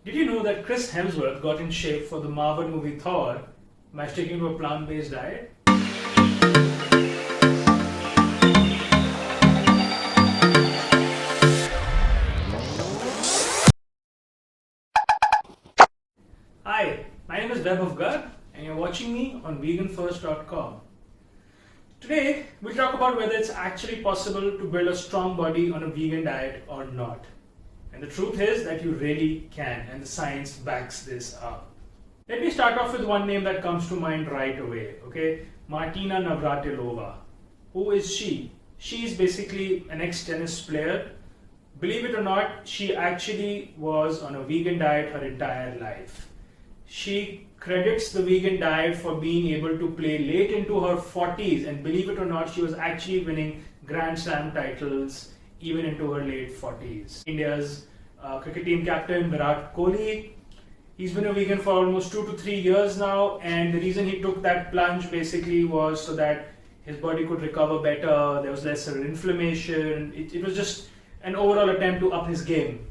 Did you know that Chris Hemsworth got in shape for the Marvel movie Thor by sticking to a plant-based diet? Hi, my name is Vaibhav Garg and you're watching me on veganfirst.com. Today, we'll talk about whether it's actually possible to build a strong body on a vegan diet or not. And the truth is that you really can, and the science backs this up. Let me start off with one name that comes to mind right away, okay? Martina Navratilova. Who is she? She is basically an ex-tennis player. Believe it or not, she actually was on a vegan diet her entire life. She credits the vegan diet for being able to play late into her 40s, and believe it or not, she was actually winning Grand Slam titles even into her late 40s. India's cricket team captain Virat Kohli, he's been a vegan for almost 2 to 3 years now, and the reason he took that plunge basically was so that his body could recover better, there was lesser inflammation. It was just an overall attempt to up his game.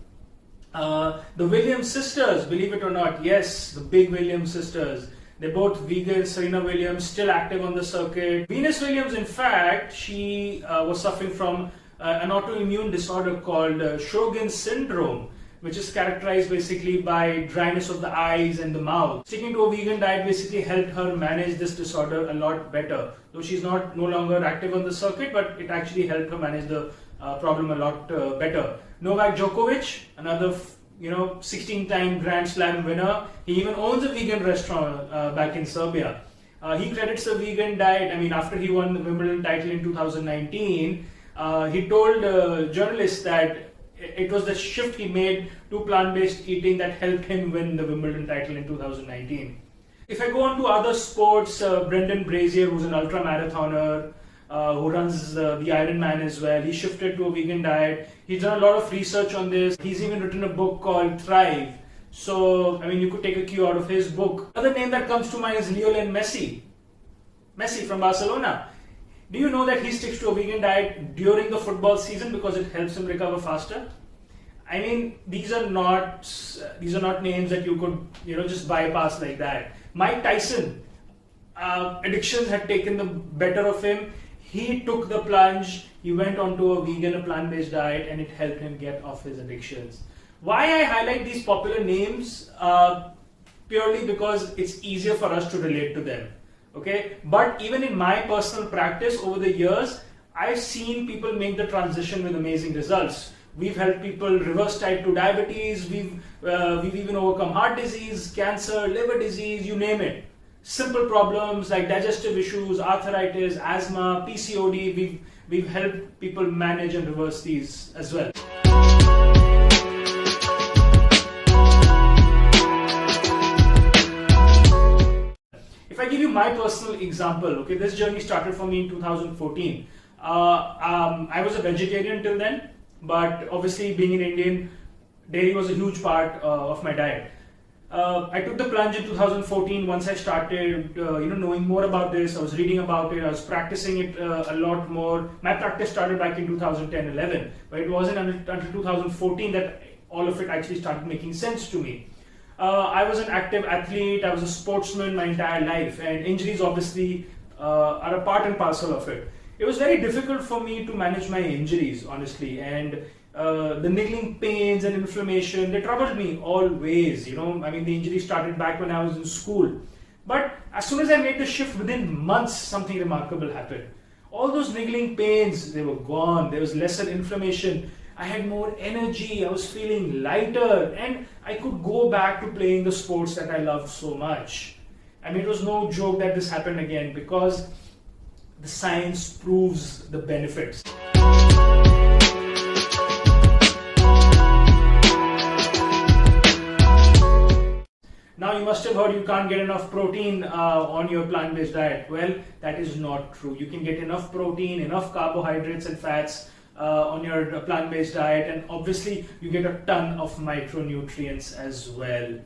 The Williams sisters, believe it or not, yes, the big Williams sisters, they're both vegan. Serena Williams, still active on the circuit. Venus Williams, in fact, she was suffering from an autoimmune disorder called Sjogren's syndrome, which is characterized basically by dryness of the eyes and the mouth. Sticking to a vegan diet basically helped her manage this disorder a lot better. Though she's no longer active on the circuit, but it actually helped her manage the problem a lot better. Novak Djokovic, another 16-time Grand Slam winner. He even owns a vegan restaurant back in Serbia. He credits the vegan diet. I mean, after he won the Wimbledon title in 2019, he told journalists that it was the shift he made to plant-based eating that helped him win the Wimbledon title in 2019. If I go on to other sports, Brendan Brazier, who's an ultra-marathoner, who runs the Ironman as well, he shifted to a vegan diet. He's done a lot of research on this. He's even written a book called Thrive. So, I mean, you could take a cue out of his book. Another name that comes to mind is Lionel Messi. Messi from Barcelona. Do you know that he sticks to a vegan diet during the football season because it helps him recover faster? I mean, these are not names that you could just bypass like that. Mike Tyson, addictions had taken the better of him. He took the plunge. He went onto a vegan, a plant-based diet, and it helped him get off his addictions. Why I highlight these popular names? Purely because it's easier for us to relate to them. Okay, but even in my personal practice over the years, I've seen people make the transition with amazing results. We've helped people reverse type 2 diabetes. We've even overcome heart disease, cancer, liver disease, you name it. Simple problems like digestive issues, arthritis, asthma, PCOD. We've helped people manage and reverse these as well. If I give you my personal example, okay, this journey started for me in 2014. I was a vegetarian till then, but obviously being an Indian, dairy was a huge part of my diet. I took the plunge in 2014 once I started knowing more about this. I was reading about it, I was practicing it a lot more. My practice started back in 2010-11, but it wasn't until 2014 that all of it actually started making sense to me. I was an active athlete, I was a sportsman my entire life, and injuries obviously are a part and parcel of it. It was very difficult for me to manage my injuries, honestly, and the niggling pains and inflammation, they troubled me always. I mean, the injury started back when I was in school. But as soon as I made the shift, within months, something remarkable happened. All those niggling pains, they were gone. There was lesser inflammation. I had more energy, I was feeling lighter, and I could go back to playing the sports that I loved so much. I mean, it was no joke that this happened again, because the science proves the benefits. Now, you must have heard you can't get enough protein on your plant-based diet. Well, that is not true. You can get enough protein, enough carbohydrates and fats on your plant-based diet, and obviously you get a ton of micronutrients as well.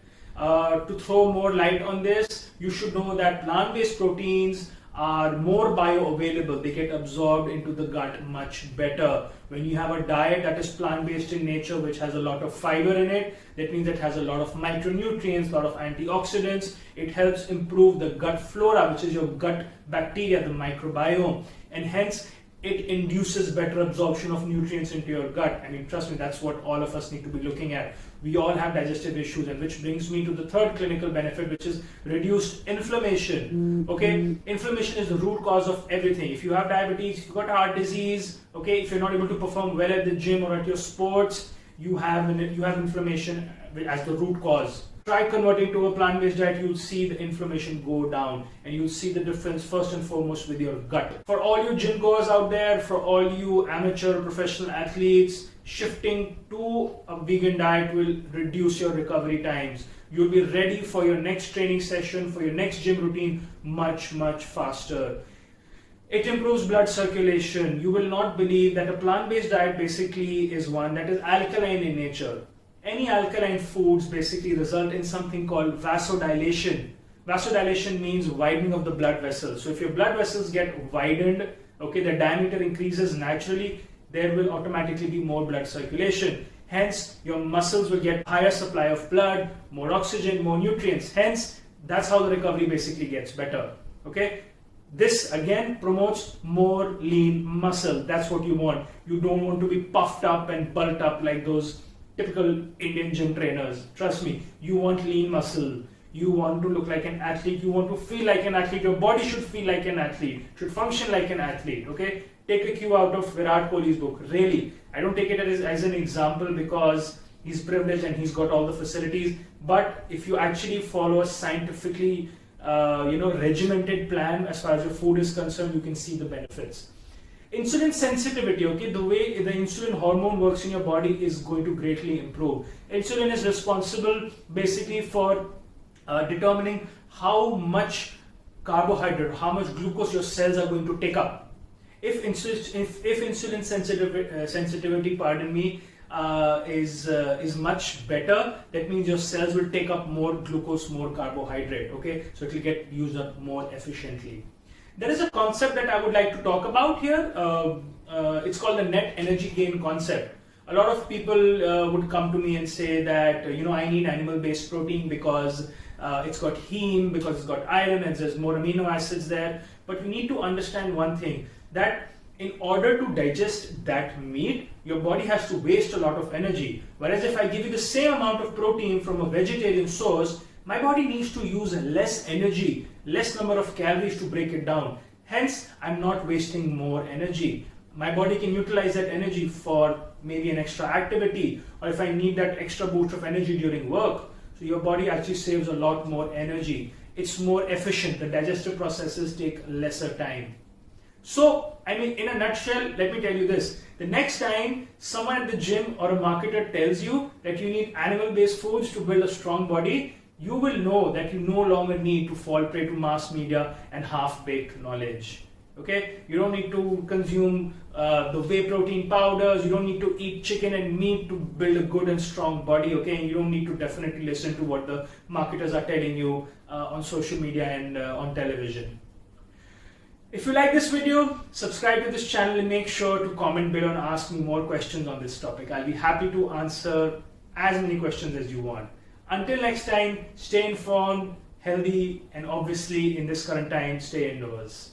To throw more light on this, you should know that plant-based proteins are more bioavailable. They get absorbed into the gut much better. When you have a diet that is plant-based in nature, which has a lot of fiber in it, that means it has a lot of micronutrients, a lot of antioxidants. It helps improve the gut flora, which is your gut bacteria, the microbiome, and hence it induces better absorption of nutrients into your gut. I mean, trust me, that's what all of us need to be looking at. We all have digestive issues, and which brings me to the third clinical benefit, which is reduced inflammation. Okay, inflammation is the root cause of everything. If you have diabetes, if you've got heart disease, okay, if you're not able to perform well at the gym or at your sports, you have inflammation as the root cause. Try converting to a plant-based diet, you'll see the inflammation go down, and you'll see the difference first and foremost with your gut. For all you gym goers out there, for all you amateur professional athletes, shifting to a vegan diet will reduce your recovery times. You'll be ready for your next training session, for your next gym routine much faster. It improves blood circulation. You will not believe that a plant-based diet basically is one that is alkaline in nature. Any alkaline foods basically result in something called vasodilation. Vasodilation means widening of the blood vessels. So if your blood vessels get widened, okay, the diameter increases naturally, there will automatically be more blood circulation. Hence, your muscles will get higher supply of blood, more oxygen, more nutrients. Hence, that's how the recovery basically gets better. Okay. This again promotes more lean muscle. That's what you want. You don't want to be puffed up and bulked up like those typical Indian gym trainers. Trust me, you want lean muscle. You want to look like an athlete. You want to feel like an athlete. Your body should feel like an athlete, should function like an athlete. Okay, take a cue out of Virat Kohli's book. Really, I don't take it as an example because he's privileged and he's got all the facilities. But if you actually follow a scientifically, regimented plan as far as your food is concerned, you can see the benefits. Insulin sensitivity, okay, the way the insulin hormone works in your body is going to greatly improve. Insulin is responsible basically for determining how much carbohydrate, how much glucose your cells are going to take up. If insulin sensitivity, is much better, that means your cells will take up more glucose, more carbohydrate. Okay, so it will get used up more efficiently. There is a concept that I would like to talk about here. It's called the net energy gain concept. A lot of people would come to me and say that I need animal-based protein because it's got heme, because it's got iron, and there's more amino acids there. But we need to understand one thing, that in order to digest that meat, your body has to waste a lot of energy. Whereas if I give you the same amount of protein from a vegetarian source, my body needs to use less energy, less number of calories to break it down. Hence, I'm not wasting more energy. My body can utilize that energy for maybe an extra activity, or if I need that extra boost of energy during work. So your body actually saves a lot more energy. It's more efficient. The digestive processes take lesser time. So, I mean, in a nutshell, let me tell you this. The next time someone at the gym or a marketer tells you that you need animal-based foods to build a strong body, you will know that you no longer need to fall prey to mass media and half-baked knowledge. Okay, you don't need to consume the whey protein powders. You don't need to eat chicken and meat to build a good and strong body. Okay, and you don't need to definitely listen to what the marketers are telling you on social media and on television. If you like this video, subscribe to this channel and make sure to comment below and ask me more questions on this topic. I'll be happy to answer as many questions as you want. Until next time, stay informed, healthy, and obviously in this current time, stay indoors.